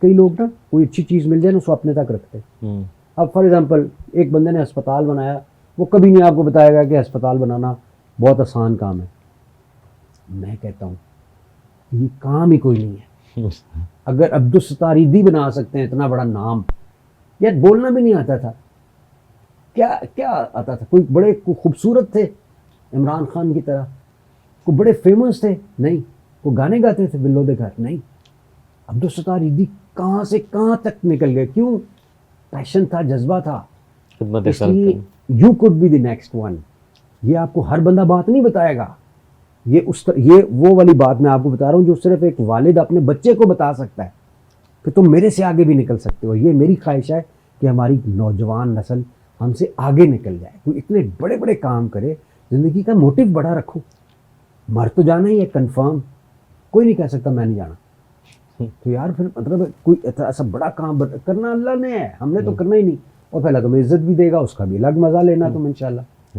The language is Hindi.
कई लोग ना कोई अच्छी चीज़ मिल जाए ना उसको अपने तक रखते हैं। अब फॉर एग्जांपल एक बंदे ने अस्पताल बनाया, वो कभी नहीं आपको बताएगा कि अस्पताल बनाना बहुत आसान काम है। मैं कहता हूँ ये काम ही कोई नहीं है। अगर अब्दुल सत्तार ईदी बना सकते हैं इतना बड़ा नाम, यार बोलना भी नहीं आता था, क्या क्या आता था? कोई बड़े खूबसूरत थे इमरान खान की तरह, कोई बड़े फेमस थे नहीं, कोई गाने गाते थे बिल्लो दे घर नहीं। अब्दुल सत्तार ईदी कहाँ से कहाँ तक निकल गए, क्यों? पैशन था, जज्बा था। इसलिए you could be the next one. ये आपको हर बंदा बात नहीं बताएगा, ये वो वाली बात मैं आपको बता रहा हूँ जो सिर्फ एक वालिद अपने बच्चे को बता सकता है कि तुम मेरे से आगे भी निकल सकते हो। ये मेरी ख्वाहिश है कि हमारी नौजवान नस्ल हमसे आगे निकल जाए, कोई इतने बड़े बड़े काम करे, ज़िंदगी का मोटिव बड़ा रखो। मर तो जाना ही है कंफर्म, कोई नहीं कह सकता मैं नहीं जाना। तो यार फिर मतलब कोई ऐसा बड़ा काम करना अल्लाह ने है, हमने तो करना ही नहीं। और पहला तुम्हें इज्जत भी देगा, उसका भी अलग मज़ा लेना तुम इंशाल्लाह।